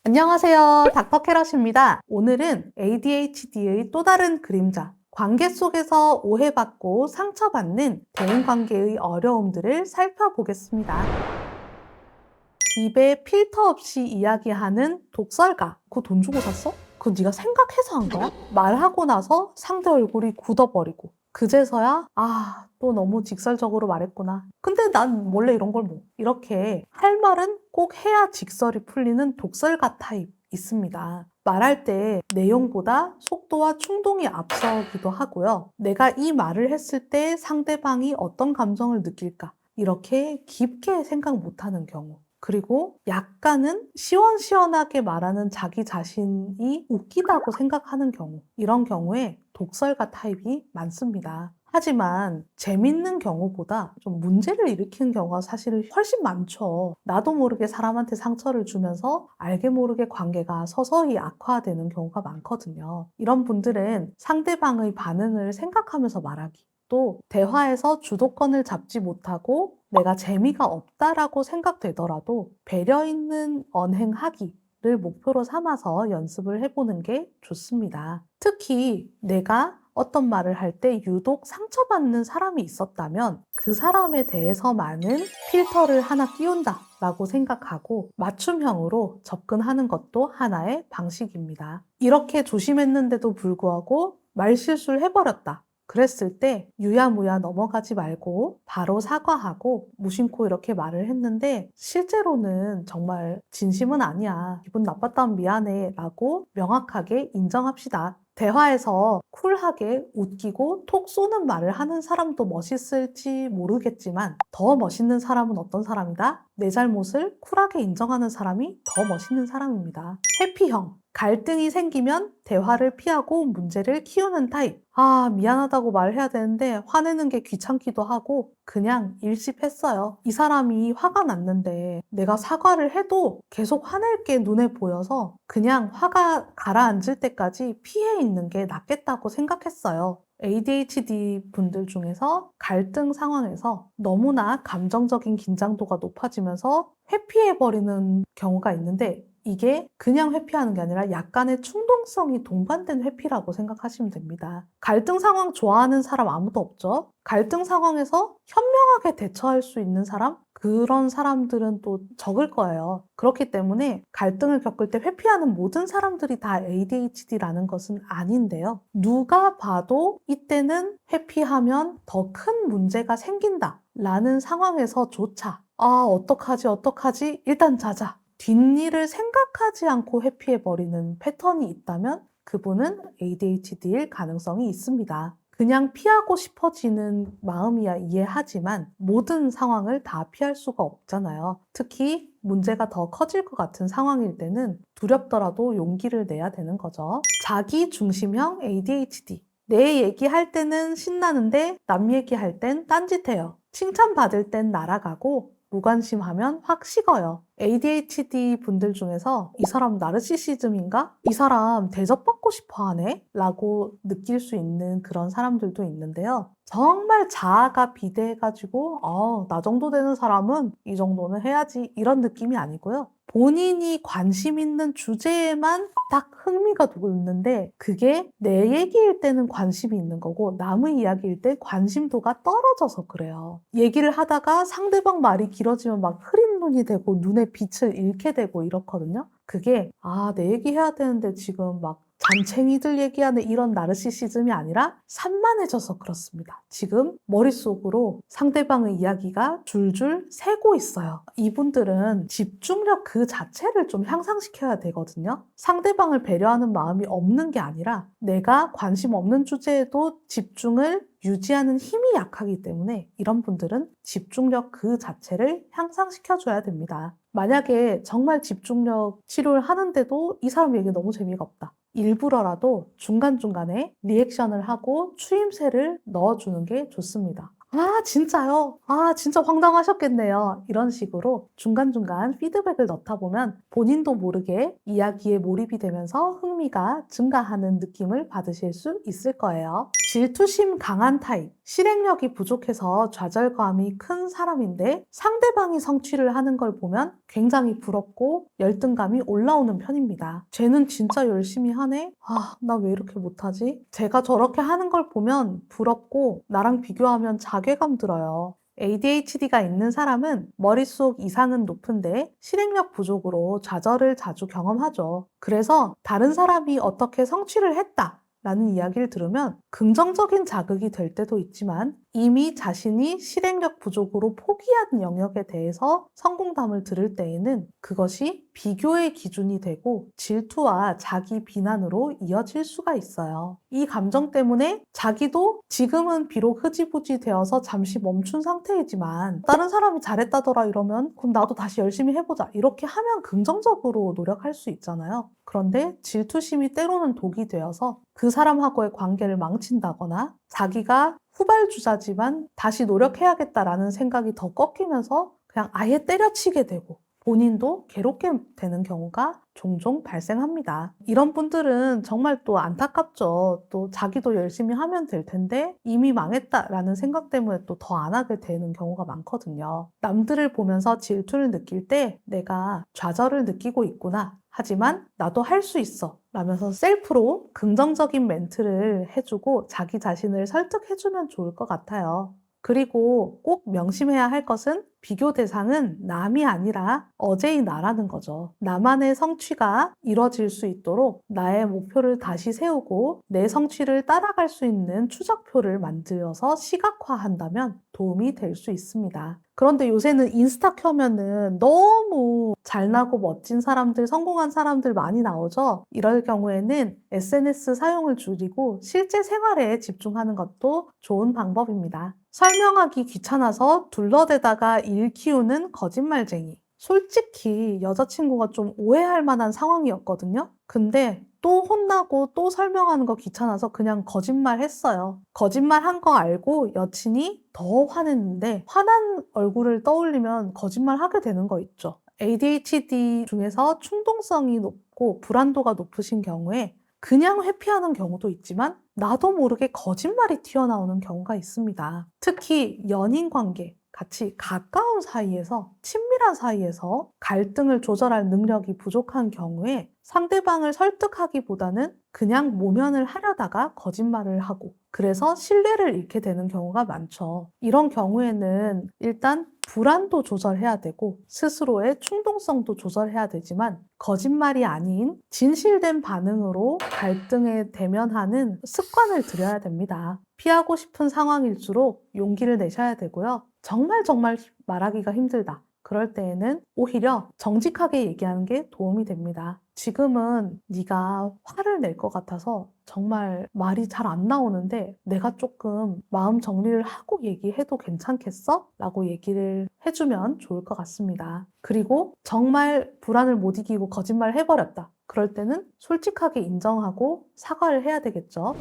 안녕하세요. 닥터 캐럿입니다. 오늘은 ADHD의 또 다른 그림자, 관계 속에서 오해받고 상처받는 대인관계의 어려움들을 살펴보겠습니다. 입에 필터 없이 이야기하는 독설가. 그거 돈 주고 샀어? 그거 네가 생각해서 한 거야? 말하고 나서 상대 얼굴이 굳어버리고 그제서야 또 너무 직설적으로 말했구나. 근데 난 원래 이런 걸 뭐. 이렇게 할 말은 꼭 해야 직설이 풀리는 독설가 타입 있습니다. 말할 때 내용보다 속도와 충동이 앞서기도 하고요. 내가 이 말을 했을 때 상대방이 어떤 감정을 느낄까? 이렇게 깊게 생각 못하는 경우. 그리고 약간은 시원시원하게 말하는 자기 자신이 웃기다고 생각하는 경우. 이런 경우에 독설가 타입이 많습니다. 하지만 재밌는 경우보다 좀 문제를 일으키는 경우가 사실 훨씬 많죠. 나도 모르게 사람한테 상처를 주면서 알게 모르게 관계가 서서히 악화되는 경우가 많거든요. 이런 분들은 상대방의 반응을 생각하면서 말하기. 또 대화에서 주도권을 잡지 못하고 내가 재미가 없다라고 생각되더라도 배려 있는 언행하기를 목표로 삼아서 연습을 해보는 게 좋습니다. 특히 내가 어떤 말을 할 때 유독 상처받는 사람이 있었다면 그 사람에 대해서만은 필터를 하나 띄운다 라고 생각하고 맞춤형으로 접근하는 것도 하나의 방식입니다. 이렇게 조심했는데도 불구하고 말실수를 해버렸다. 그랬을 때 유야무야 넘어가지 말고 바로 사과하고 무심코 이렇게 말을 했는데 실제로는 정말 진심은 아니야. 기분 나빴다면 미안해 라고 명확하게 인정합시다. 대화에서 쿨하게 웃기고 톡 쏘는 말을 하는 사람도 멋있을지 모르겠지만 더 멋있는 사람은 어떤 사람이다? 내 잘못을 쿨하게 인정하는 사람이 더 멋있는 사람입니다. 회피형. 갈등이 생기면 대화를 피하고 문제를 키우는 타입. 미안하다고 말해야 되는데 화내는 게 귀찮기도 하고 그냥 일십했어요. 이 사람이 화가 났는데 내가 사과를 해도 계속 화낼 게 눈에 보여서 그냥 화가 가라앉을 때까지 피해 있는 게 낫겠다고 생각했어요. ADHD 분들 중에서 갈등 상황에서 너무나 감정적인 긴장도가 높아지면서 회피해버리는 경우가 있는데 이게 그냥 회피하는 게 아니라 약간의 충동성이 동반된 회피라고 생각하시면 됩니다. 갈등 상황 좋아하는 사람 아무도 없죠? 갈등 상황에서 현명하게 대처할 수 있는 사람? 그런 사람들은 또 적을 거예요. 그렇기 때문에 갈등을 겪을 때 회피하는 모든 사람들이 다 ADHD라는 것은 아닌데요. 누가 봐도 이때는 회피하면 더 큰 문제가 생긴다 라는 상황에서조차 어떡하지? 일단 자자. 뒷일을 생각하지 않고 회피해버리는 패턴이 있다면 그분은 ADHD일 가능성이 있습니다. 그냥 피하고 싶어지는 마음이야 이해하지만 모든 상황을 다 피할 수가 없잖아요. 특히 문제가 더 커질 것 같은 상황일 때는 두렵더라도 용기를 내야 되는 거죠. 자기 중심형 ADHD. 내 얘기할 때는 신나는데 남 얘기할 땐 딴짓해요. 칭찬받을 땐 날아가고 무관심하면 확 식어요. ADHD 분들 중에서 이 사람 나르시시즘인가? 이 사람 대접받고 싶어 하네? 라고 느낄 수 있는 그런 사람들도 있는데요. 정말 자아가 비대해가지고 나 정도 되는 사람은 이 정도는 해야지 이런 느낌이 아니고요. 본인이 관심 있는 주제에만 딱 흥미가 돋는데 그게 내 얘기일 때는 관심이 있는 거고 남의 이야기일 때 관심도가 떨어져서 그래요. 얘기를 하다가 상대방 말이 길어지면 막 흐린 눈이 되고 눈에 빛을 잃게 되고 이렇거든요. 그게 내 얘기 해야 되는데 지금 막 잔챙이들 얘기하는 이런 나르시시즘이 아니라 산만해져서 그렇습니다. 지금 머릿속으로 상대방의 이야기가 줄줄 새고 있어요. 이분들은 집중력 그 자체를 좀 향상시켜야 되거든요. 상대방을 배려하는 마음이 없는 게 아니라 내가 관심 없는 주제에도 집중을 유지하는 힘이 약하기 때문에 이런 분들은 집중력 그 자체를 향상시켜줘야 됩니다. 만약에 정말 집중력 치료를 하는데도 이 사람 얘기 너무 재미가 없다. 일부러라도 중간중간에 리액션을 하고 추임새를 넣어주는 게 좋습니다. 진짜요? 진짜 황당하셨겠네요. 이런 식으로 중간중간 피드백을 넣다 보면 본인도 모르게 이야기에 몰입이 되면서 흥미가 증가하는 느낌을 받으실 수 있을 거예요. 질투심 강한 타입, 실행력이 부족해서 좌절감이 큰 사람인데 상대방이 성취를 하는 걸 보면 굉장히 부럽고 열등감이 올라오는 편입니다. 쟤는 진짜 열심히 하네? 아, 나 왜 이렇게 못하지? 제가 저렇게 하는 걸 보면 부럽고 나랑 비교하면 자괴감 들어요. ADHD가 있는 사람은 머릿속 이상은 높은데 실행력 부족으로 좌절을 자주 경험하죠. 그래서 다른 사람이 어떻게 성취를 했다 라는 이야기를 들으면 긍정적인 자극이 될 때도 있지만 이미 자신이 실행력 부족으로 포기한 영역에 대해서 성공담을 들을 때에는 그것이 비교의 기준이 되고 질투와 자기 비난으로 이어질 수가 있어요. 이 감정 때문에 자기도 지금은 비록 흐지부지 되어서 잠시 멈춘 상태이지만 다른 사람이 잘했다더라 이러면 그럼 나도 다시 열심히 해보자 이렇게 하면 긍정적으로 노력할 수 있잖아요. 그런데 질투심이 때로는 독이 되어서 그 사람하고의 관계를 망친다거나 자기가 후발주자지만 다시 노력해야겠다라는 생각이 더 꺾이면서 그냥 아예 때려치게 되고 본인도 괴롭게 되는 경우가 종종 발생합니다. 이런 분들은 정말 또 안타깝죠. 또 자기도 열심히 하면 될 텐데 이미 망했다라는 생각 때문에 또 더 안 하게 되는 경우가 많거든요. 남들을 보면서 질투를 느낄 때 내가 좌절을 느끼고 있구나. 하지만 나도 할 수 있어 라면서 셀프로 긍정적인 멘트를 해주고 자기 자신을 설득해주면 좋을 것 같아요. 그리고 꼭 명심해야 할 것은 비교 대상은 남이 아니라 어제의 나라는 거죠. 나만의 성취가 이뤄질 수 있도록 나의 목표를 다시 세우고 내 성취를 따라갈 수 있는 추적표를 만들어서 시각화한다면 도움이 될 수 있습니다. 그런데 요새는 인스타 켜면은 너무 잘나고 멋진 사람들, 성공한 사람들 많이 나오죠? 이럴 경우에는 SNS 사용을 줄이고 실제 생활에 집중하는 것도 좋은 방법입니다. 설명하기 귀찮아서 둘러대다가 일 키우는 거짓말쟁이. 솔직히 여자친구가 좀 오해할 만한 상황이었거든요? 근데 또 혼나고 또 설명하는 거 귀찮아서 그냥 거짓말 했어요. 거짓말 한 거 알고 여친이 더 화냈는데 화난 얼굴을 떠올리면 거짓말 하게 되는 거 있죠. ADHD 중에서 충동성이 높고 불안도가 높으신 경우에 그냥 회피하는 경우도 있지만 나도 모르게 거짓말이 튀어나오는 경우가 있습니다. 특히 연인 관계, 같이 가까운 사이에서, 친밀한 사이에서 갈등을 조절할 능력이 부족한 경우에 상대방을 설득하기보다는 그냥 모면을 하려다가 거짓말을 하고 그래서 신뢰를 잃게 되는 경우가 많죠. 이런 경우에는 일단 불안도 조절해야 되고 스스로의 충동성도 조절해야 되지만 거짓말이 아닌 진실된 반응으로 갈등에 대면하는 습관을 들여야 됩니다. 피하고 싶은 상황일수록 용기를 내셔야 되고요. 정말 말하기가 힘들다. 그럴 때에는 오히려 정직하게 얘기하는 게 도움이 됩니다. 지금은 네가 화를 낼 것 같아서 정말 말이 잘 안 나오는데 내가 조금 마음 정리를 하고 얘기해도 괜찮겠어? 라고 얘기를 해주면 좋을 것 같습니다. 그리고 정말 불안을 못 이기고 거짓말을 해버렸다. 그럴 때는 솔직하게 인정하고 사과를 해야 되겠죠.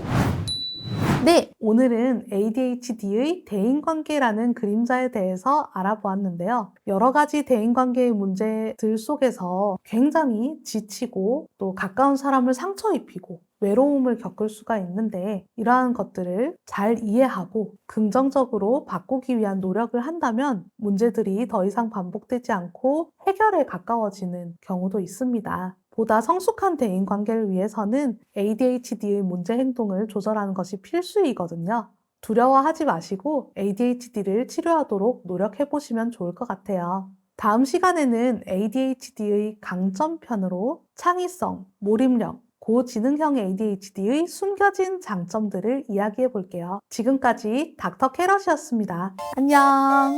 네, 오늘은 ADHD의 대인관계라는 그림자에 대해서 알아보았는데요. 여러 가지 대인관계의 문제들 속에서 굉장히 지치고 또 가까운 사람을 상처 입히고 외로움을 겪을 수가 있는데 이러한 것들을 잘 이해하고 긍정적으로 바꾸기 위한 노력을 한다면 문제들이 더 이상 반복되지 않고 해결에 가까워지는 경우도 있습니다. 보다 성숙한 대인관계를 위해서는 ADHD의 문제 행동을 조절하는 것이 필수이거든요. 두려워하지 마시고 ADHD를 치료하도록 노력해보시면 좋을 것 같아요. 다음 시간에는 ADHD의 강점편으로 창의성, 몰입력, 고지능형 ADHD의 숨겨진 장점들을 이야기해 볼게요. 지금까지 닥터 캐럿이었습니다. 안녕!